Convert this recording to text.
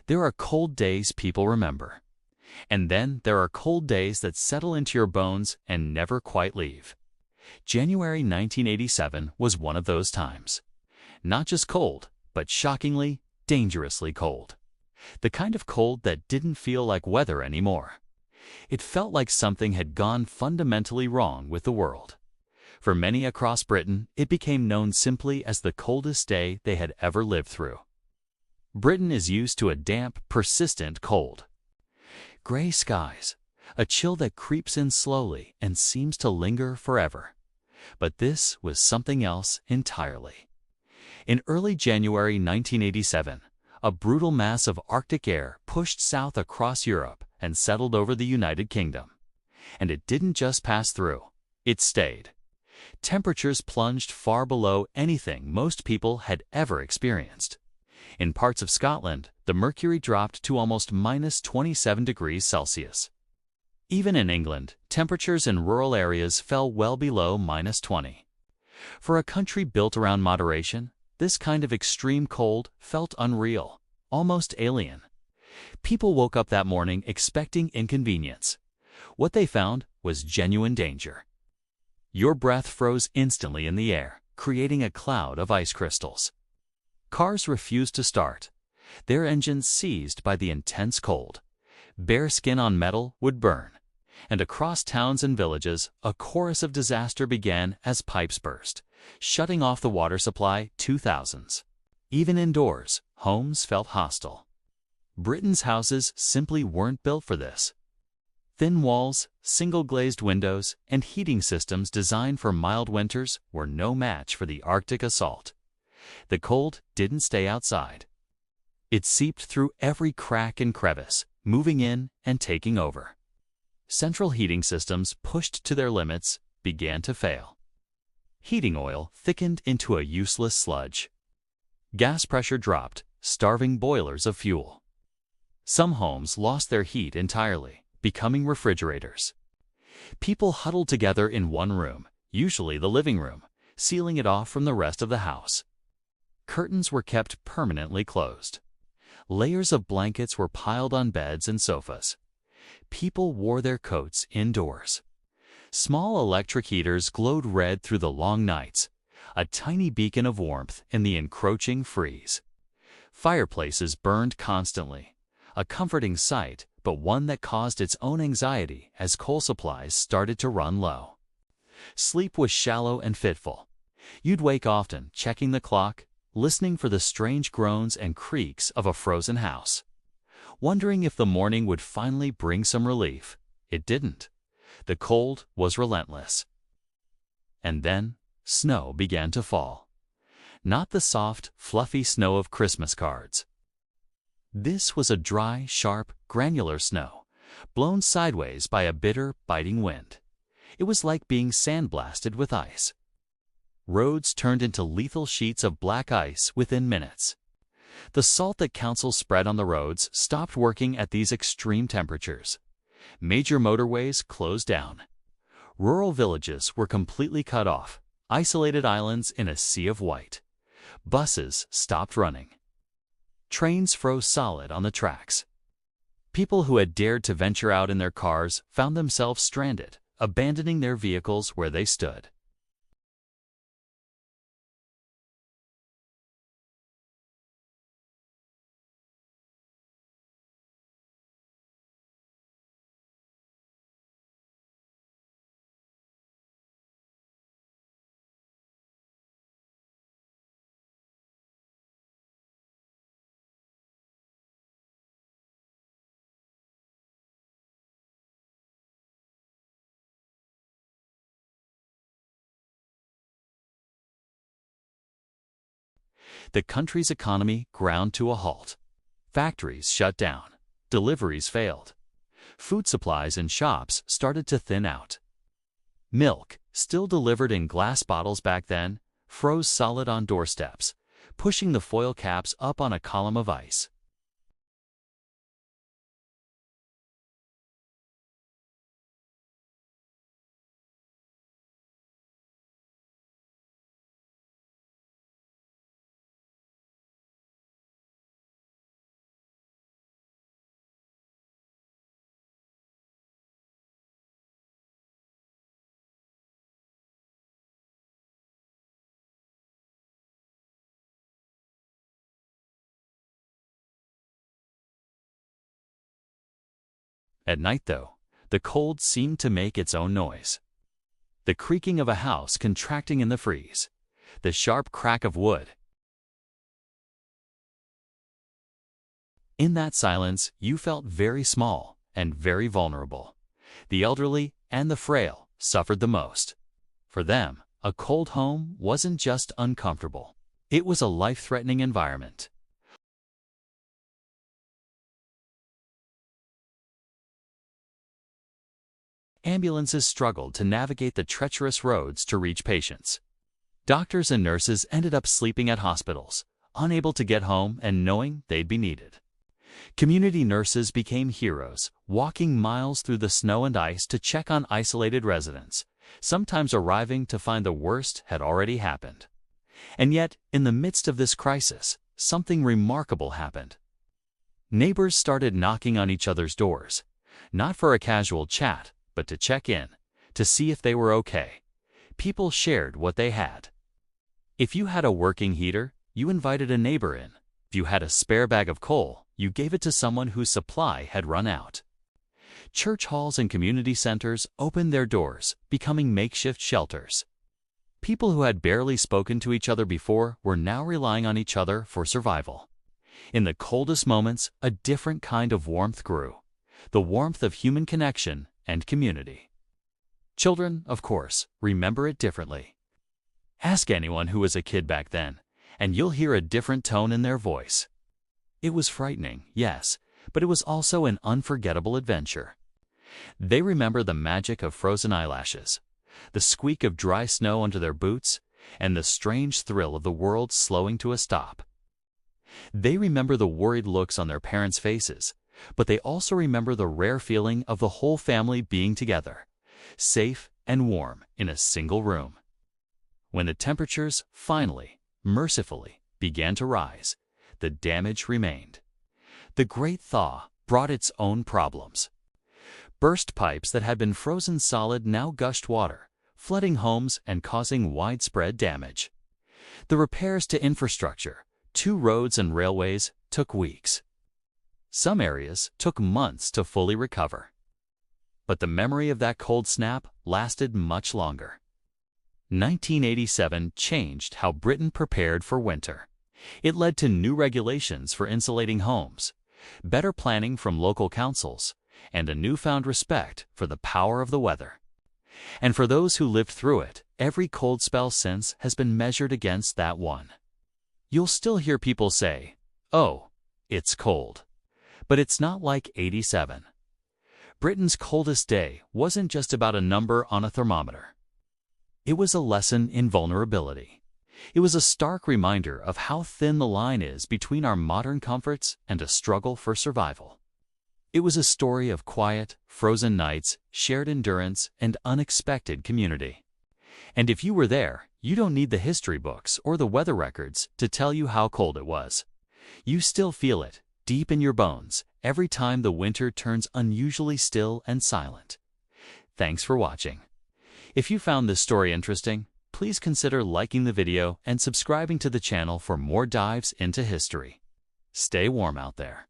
There are cold days people remember. And then there are cold days that settle into your bones and never quite leave. January 1987 was one of those times. Not just cold, but shockingly, dangerously cold. The kind of cold that didn't feel like weather anymore. It felt like something had gone fundamentally wrong with the world. For many across Britain, it became known simply as the coldest day they had ever lived through. Britain is used to a damp, persistent cold. Gray skies, a chill that creeps in slowly and seems to linger forever. But this was something else entirely. In early January 1987, a brutal mass of Arctic air pushed south across Europe and settled over the United Kingdom. And it didn't just pass through, it stayed. Temperatures plunged far below anything most people had ever experienced. In parts of Scotland, the mercury dropped to almost minus 27 degrees Celsius. Even in England, temperatures in rural areas fell well below minus 20. For a country built around moderation, this kind of extreme cold felt unreal, almost alien. People woke up that morning expecting inconvenience. What they found was genuine danger. Your breath froze instantly in the air, creating a cloud of ice crystals. Cars refused to start, their engines seized by the intense cold. Bare skin on metal would burn. And across towns and villages, a chorus of disaster began as pipes burst, shutting off the water supply to thousands. Even indoors, homes felt hostile. Britain's houses simply weren't built for this. Thin walls, single-glazed windows, and heating systems designed for mild winters were no match for the Arctic assault. The cold didn't stay outside. It seeped through every crack and crevice, moving in and taking over. Central heating systems, pushed to their limits, began to fail. Heating oil thickened into a useless sludge. Gas pressure dropped, starving boilers of fuel. Some homes lost their heat entirely, becoming refrigerators. People huddled together in one room, usually the living room, sealing it off from the rest of the house. Curtains were kept permanently closed. Layers of blankets were piled on beds and sofas. People wore their coats indoors. Small electric heaters glowed red through the long nights, a tiny beacon of warmth in the encroaching freeze. Fireplaces burned constantly, a comforting sight, but one that caused its own anxiety as coal supplies started to run low. Sleep was shallow and fitful. You'd wake often, checking the clock, listening for the strange groans and creaks of a frozen house. Wondering if the morning would finally bring some relief. It didn't. The cold was relentless. And then, snow began to fall. Not the soft, fluffy snow of Christmas cards. This was a dry, sharp, granular snow, blown sideways by a bitter, biting wind. It was like being sandblasted with ice. Roads turned into lethal sheets of black ice within minutes. The salt that councils spread on the roads stopped working at these extreme temperatures. Major motorways closed down. Rural villages were completely cut off, isolated islands in a sea of white. Buses stopped running. Trains froze solid on the tracks. People who had dared to venture out in their cars found themselves stranded, abandoning their vehicles where they stood. The country's economy ground to a halt. Factories shut down. Deliveries failed. Food supplies in shops started to thin out. Milk, still delivered in glass bottles back then, froze solid on doorsteps, pushing the foil caps up on a column of ice. At night, though, the cold seemed to make its own noise. The creaking of a house contracting in the freeze, the sharp crack of wood. In that silence, you felt very small and very vulnerable. The elderly and the frail suffered the most. For them, a cold home wasn't just uncomfortable. It was a life-threatening environment. Ambulances struggled to navigate the treacherous roads to reach patients. Doctors and nurses ended up sleeping at hospitals, unable to get home and knowing they'd be needed. Community nurses became heroes, walking miles through the snow and ice to check on isolated residents, sometimes arriving to find the worst had already happened. And yet, in the midst of this crisis, something remarkable happened. Neighbors started knocking on each other's doors, not for a casual chat, but to check in, to see if they were okay. People shared what they had. If you had a working heater, you invited a neighbor in. If you had a spare bag of coal, you gave it to someone whose supply had run out. Church halls and community centers opened their doors, becoming makeshift shelters. People who had barely spoken to each other before were now relying on each other for survival. In the coldest moments, a different kind of warmth grew, the warmth of human connection and community. Children, of course, remember it differently. Ask anyone who was a kid back then, and you'll hear a different tone in their voice. It was frightening, yes, but it was also an unforgettable adventure. They remember the magic of frozen eyelashes, the squeak of dry snow under their boots, and the strange thrill of the world slowing to a stop. They remember the worried looks on their parents' faces, but they also remember the rare feeling of the whole family being together, safe and warm in a single room. When the temperatures finally, mercifully, began to rise, the damage remained. The Great Thaw brought its own problems. Burst pipes that had been frozen solid now gushed water, flooding homes and causing widespread damage. The repairs to infrastructure, to roads and railways, took weeks. Some areas took months to fully recover. But the memory of that cold snap lasted much longer. 1987 changed how Britain prepared for winter. It led to new regulations for insulating homes, better planning from local councils, and a newfound respect for the power of the weather. And for those who lived through it, every cold spell since has been measured against that one. You'll still hear people say, "Oh, it's cold." But it's not like '87. Britain's coldest day wasn't just about a number on a thermometer. It was a lesson in vulnerability. It was a stark reminder of how thin the line is between our modern comforts and a struggle for survival. It was a story of quiet, frozen nights, shared endurance, and unexpected community. And if you were there, you don't need the history books or the weather records to tell you how cold it was. You still feel it, deep in your bones, every time the winter turns unusually still and silent. Thanks for watching. If you found this story interesting, please consider liking the video and subscribing to the channel for more dives into history. Stay warm out there.